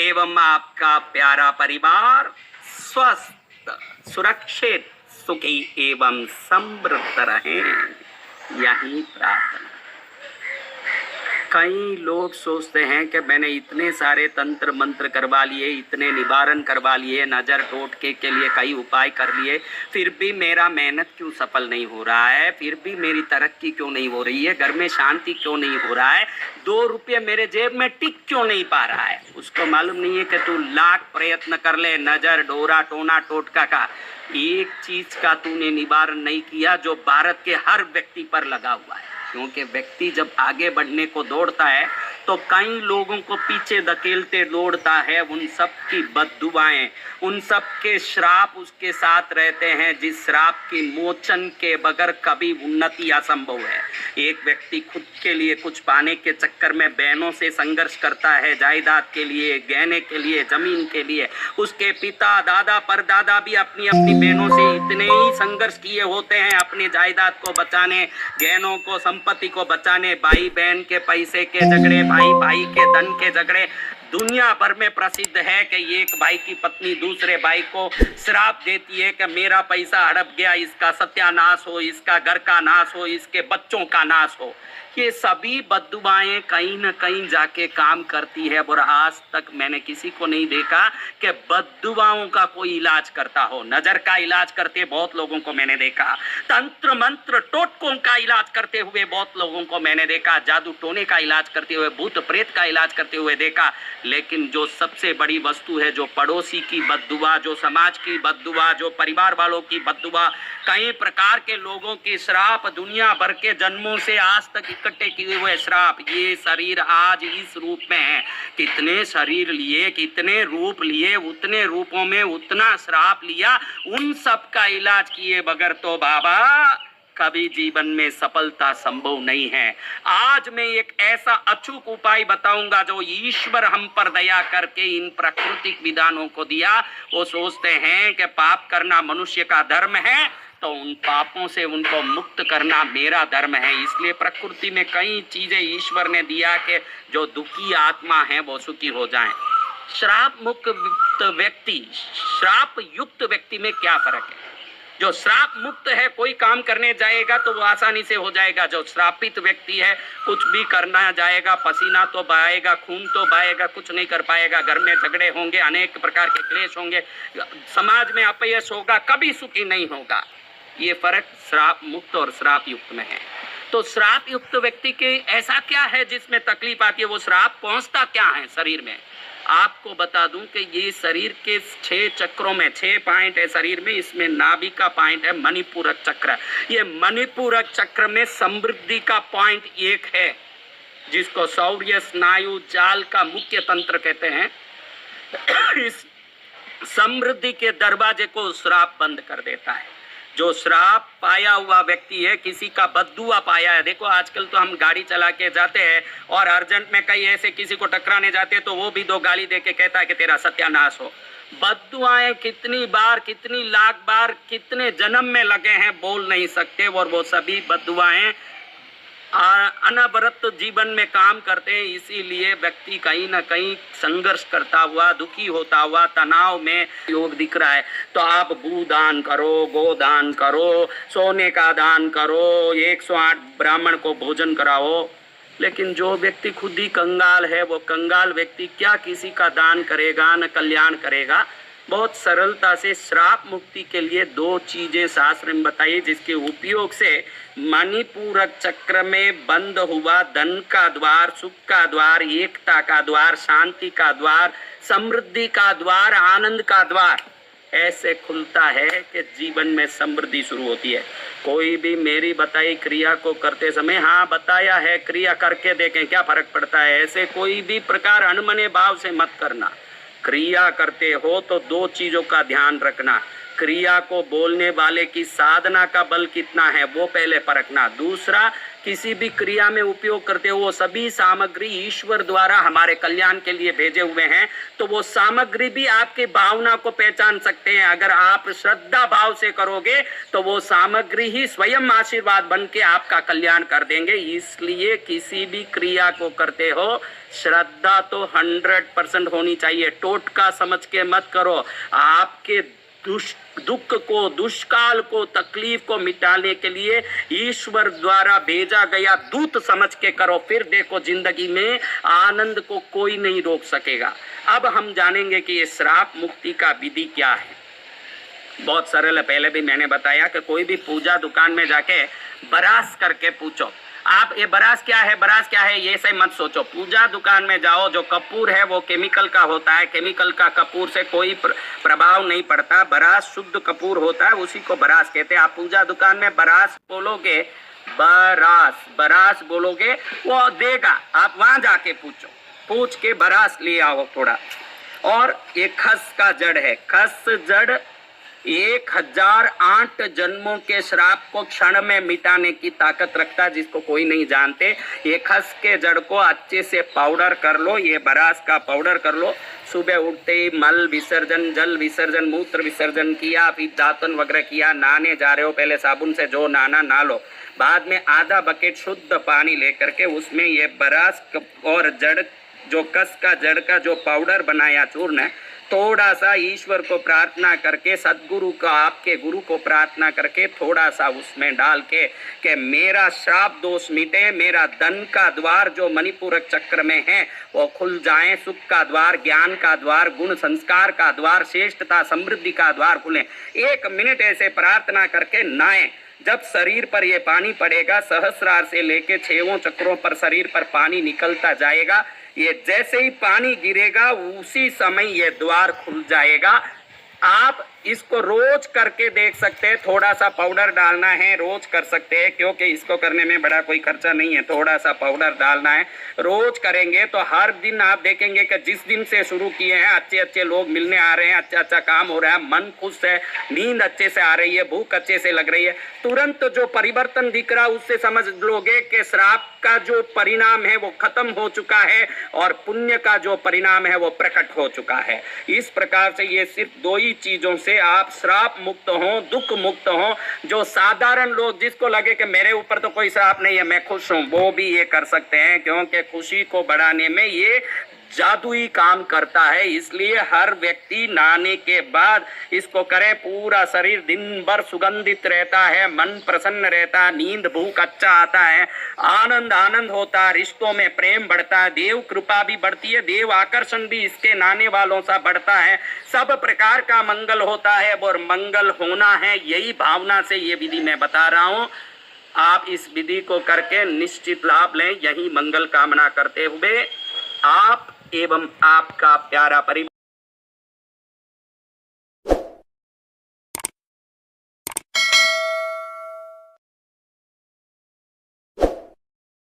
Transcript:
एवं आपका प्यारा परिवार स्वस्थ, सुरक्षित, सुखी एवं समृद्ध रहे, यही प्रार्थना। कई लोग सोचते हैं कि मैंने इतने सारे तंत्र मंत्र करवा लिए, इतने निवारण करवा लिए, नज़र टोटके के लिए कई उपाय कर लिए, फिर भी मेरा मेहनत क्यों सफल नहीं हो रहा है, फिर भी मेरी तरक्की क्यों नहीं हो रही है, घर में शांति क्यों नहीं हो रहा है, 2 रुपये मेरे जेब में टिक क्यों नहीं पा रहा है। उसको मालूम नहीं है कि तू लाख प्रयत्न कर ले, नज़र डोरा टोना टोटका का, एक चीज़ का तूने निवारण नहीं किया जो भारत के हर व्यक्ति पर लगा हुआ है। क्योंकि व्यक्ति जब आगे बढ़ने को दौड़ता है तो कई लोगों को पीछे धकेलते दौड़ता है। उन सब की बद्दुआएं, उन सब के श्राप उसके साथ रहते हैं, जिस श्राप की मोचन के बगैर कभी उन्नति असंभव है। एक व्यक्ति खुद के लिए कुछ पाने के चक्कर में बहनों से संघर्ष करता है, जायदाद के लिए, गहने के लिए, जमीन के लिए। उसके पिता, दादा, परदादा भी अपनी अपनी बहनों से इतने ही संघर्ष किए होते हैं, अपनी जायदाद को बचाने, गहनों को, संपत्ति को बचाने। भाई बहन के पैसे के झगड़े, भाई भाई के धन के झगड़े दुनिया भर में प्रसिद्ध है कि एक भाई की पत्नी दूसरे भाई को श्राप देती है कि मेरा पैसा हड़प गया, इसका सत्यानाश हो, इसका घर का नाश हो, इसके बच्चों का नाश हो। ये सभी बद्दुआएं कहीं न कहीं जाके काम करती है। और आज तक मैंने किसी को नहीं देखा कि बद्दुआओं का कोई इलाज करता हो। नजर का इलाज करते बहुत लोगों को मैंने देखा, तंत्र मंत्र टोटकों का इलाज करते हुए बहुत लोगों को मैंने देखा, जादू टोने का इलाज करते हुए, भूत प्रेत का इलाज करते हुए देखा। लेकिन जो सबसे बड़ी वस्तु है, जो पड़ोसी की बद्दुआ, जो समाज की बद्दुआ, जो परिवार वालों की बद्दुआ, कई प्रकार के लोगों के श्राप, दुनिया भर के जन्मों से आज तक इकट्ठे किए हुए श्राप, ये शरीर आज इस रूप में है। कितने शरीर लिए, कितने रूप लिए, उतने रूपों में उतना श्राप लिया, उन सब का इलाज किए बगैर तो बाबा कभी जीवन में सफलता संभव नहीं है। आज मैं एक ऐसा अचूक उपाय बताऊंगा जो ईश्वर हम पर दया करके इन प्राकृतिक विधानों को दिया। वो सोचते हैं कि पाप करना मनुष्य का धर्म है, तो उन पापों से उनको मुक्त करना मेरा धर्म है। इसलिए प्रकृति में कई चीजें ईश्वर ने दिया कि जो दुखी आत्मा है वो सुखी हो जाएं। श्राप मुक्त व्यक्ति, श्राप युक्त व्यक्ति में क्या फर्क है? जो श्राप मुक्त है, कोई काम करने जाएगा तो वो आसानी से हो जाएगा। जो श्रापित व्यक्ति है, कुछ भी करना जाएगा, पसीना तो बहाएगा, खून तो बहाएगा, कुछ नहीं कर पाएगा। घर में झगड़े होंगे, अनेक प्रकार के क्लेश होंगे, समाज में अपयश होगा, कभी सुखी नहीं होगा। ये फर्क श्राप मुक्त और श्राप युक्त में है। तो श्राप युक्त व्यक्ति के ऐसा क्या है जिसमें तकलीफ आती है? वो श्राप पहुंचता क्या है शरीर में? आपको बता दूं कि ये शरीर के 6 चक्रों में 6 पॉइंट है शरीर में। इसमें नाभि का पॉइंट है मणिपूरक चक्र। ये मणिपूरक चक्र में समृद्धि का पॉइंट 1 है, जिसको शौर्य स्नायु जाल का मुख्य तंत्र कहते हैं। इस समृद्धि के दरवाजे को श्राप बंद कर देता है। जो श्राप पाया हुआ व्यक्ति है, किसी का बद्दुआ पाया है, देखो आजकल तो हम गाड़ी चला के जाते हैं और अर्जेंट में कई ऐसे किसी को टकराने जाते हैं तो वो भी 2 गाली दे के कहता है कि तेरा सत्यानाश हो। बद्दुआएं कितनी बार, कितनी लाख बार, कितने जन्म में लगे हैं बोल नहीं सकते। और वो सभी बद्दुआएं अनवरत जीवन में काम करते हैं। इसीलिए व्यक्ति कहीं ना कहीं संघर्ष करता हुआ, दुखी होता हुआ, तनाव में योग दिख रहा है। तो आप भू दान करो, गो दान करो, सोने का दान करो, 108 ब्राह्मण को भोजन कराओ। लेकिन जो व्यक्ति खुद ही कंगाल है, वो कंगाल व्यक्ति क्या किसी का दान करेगा, न कल्याण करेगा। बहुत सरलता से श्राप मुक्ति के लिए 2 चीजें शास्त्र में बताई, जिसके उपयोग से मणिपूरक चक्र में बंद हुआ धन का द्वार, सुख का द्वार, एकता का द्वार, शांति का द्वार, समृद्धि का द्वार, आनंद का द्वार ऐसे खुलता है कि जीवन में समृद्धि शुरू होती है। कोई भी मेरी बताई क्रिया को करते समय, हाँ बताया है, क्रिया करके देखें क्या फर्क पड़ता है, ऐसे कोई भी प्रकार अनमने भाव से मत करना। क्रिया करते हो तो 2 चीजों का ध्यान रखना। क्रिया को बोलने वाले की साधना का बल कितना है वो पहले परखना। दूसरा किसी भी क्रिया में उपयोग करते हो वो सभी सामग्री ईश्वर द्वारा हमारे कल्याण के लिए भेजे हुए हैं, तो वो सामग्री भी आपकी भावना को पहचान सकते हैं। अगर आप श्रद्धा भाव से करोगे तो वो सामग्री ही स्वयं आशीर्वाद बन के आपका कल्याण कर देंगे। इसलिए किसी भी क्रिया को करते हो श्रद्धा तो 100% होनी चाहिए। टोटका समझ के मत करो। आपके दुख को, दुष्काल को, तकलीफ को मिटाने के लिए ईश्वर द्वारा भेजा गया दूत समझ के करो। फिर देखो जिंदगी में आनंद को कोई नहीं रोक सकेगा। अब हम जानेंगे कि ये श्राप मुक्ति का विधि क्या है। बहुत सरल है। पहले भी मैंने बताया कि कोई भी पूजा दुकान में जाके बरास करके पूछो आप ये बरास क्या है, बरास क्या है, ये से मत सोचो। पूजा दुकान में जाओ, जो कपूर है वो केमिकल का होता है, केमिकल का कपूर से कोई प्रभाव नहीं पड़ता। बरास शुद्ध कपूर होता है, उसी को बरास कहते हैं। आप पूजा दुकान में बरास बोलोगे, बरास बरास बोलोगे वो देगा। आप वहां जाके पूछो, पूछ के बरास ले आओ थोड़ा। और ये खस का जड़ है, खस जड़ 1008 जन्मों के श्राप को क्षण में मिटाने की ताकत रखता है, जिसको कोई नहीं जानते। ये खस के जड़ को अच्छे से पाउडर कर लो, ये बरास का पाउडर कर लो। सुबह उठते ही मल विसर्जन, जल विसर्जन, मूत्र विसर्जन किया, फिर दातन वगैरह किया, नहाने जा रहे हो पहले साबुन से जो नहाना नहा लो। बाद में आधा बकेट शुद्ध पानी लेकर के उसमें ये बरास और जड़, जो कस का जड़ का जो पाउडर बनाया चूर्ण है, थोड़ा सा ईश्वर को प्रार्थना करके, सदगुरु का, आपके गुरु को प्रार्थना करके थोड़ा सा उसमें डाल के कि मेरा श्राप दोष मिटे, मेरा धन का द्वार जो मणिपूरक चक्र में है वो खुल जाए, सुख का द्वार, ज्ञान का द्वार, गुण संस्कार का द्वार, श्रेष्ठता समृद्धि का द्वार खुले। 1 मिनट ऐसे प्रार्थना करके नहाएं। जब शरीर पर ये पानी पड़ेगा, सहस्रार से लेके 6 चक्रों पर शरीर पर पानी निकलता जाएगा। ये जैसे ही पानी गिरेगा उसी समय ये द्वार खुल जाएगा। आप इसको रोज करके देख सकते हैं। थोड़ा सा पाउडर डालना है, रोज कर सकते हैं, क्योंकि इसको करने में बड़ा कोई खर्चा नहीं है। थोड़ा सा पाउडर डालना है, रोज करेंगे तो हर दिन आप देखेंगे कि जिस दिन से शुरू किए हैं अच्छे अच्छे लोग मिलने आ रहे हैं, अच्छा अच्छा काम हो रहा है, मन खुश है, नींद अच्छे से आ रही है, भूख अच्छे से लग रही है। तुरंत जो परिवर्तन दिख रहा है उससे समझ लोगे कि श्राप का जो परिणाम है वो खत्म हो चुका है और पुण्य का जो परिणाम है वो प्रकट हो चुका है। इस प्रकार से ये सिर्फ 2 ही चीजों से आप श्राप मुक्त हो, दुख मुक्त हो। जो साधारण लोग, जिसको लगे कि मेरे ऊपर तो कोई श्राप नहीं है, मैं खुश हूं, वो भी ये कर सकते हैं, क्योंकि खुशी को बढ़ाने में ये जादुई काम करता है। इसलिए हर व्यक्ति नहाने के बाद इसको करे। पूरा शरीर दिन भर सुगंधित रहता है, मन प्रसन्न रहता है, नींद भूख अच्छा आता है, आनंद आनंद होता है, रिश्तों में प्रेम बढ़ता है, देव कृपा भी बढ़ती है, देव आकर्षण भी इसके नहाने वालों सा बढ़ता है, सब प्रकार का मंगल होता है और मंगल होना है, यही भावना से ये विधि मैं बता रहा हूँ। आप इस विधि को करके निश्चित लाभ लें। यही मंगल कामना करते हुए आप एवं आपका प्यारा परिवार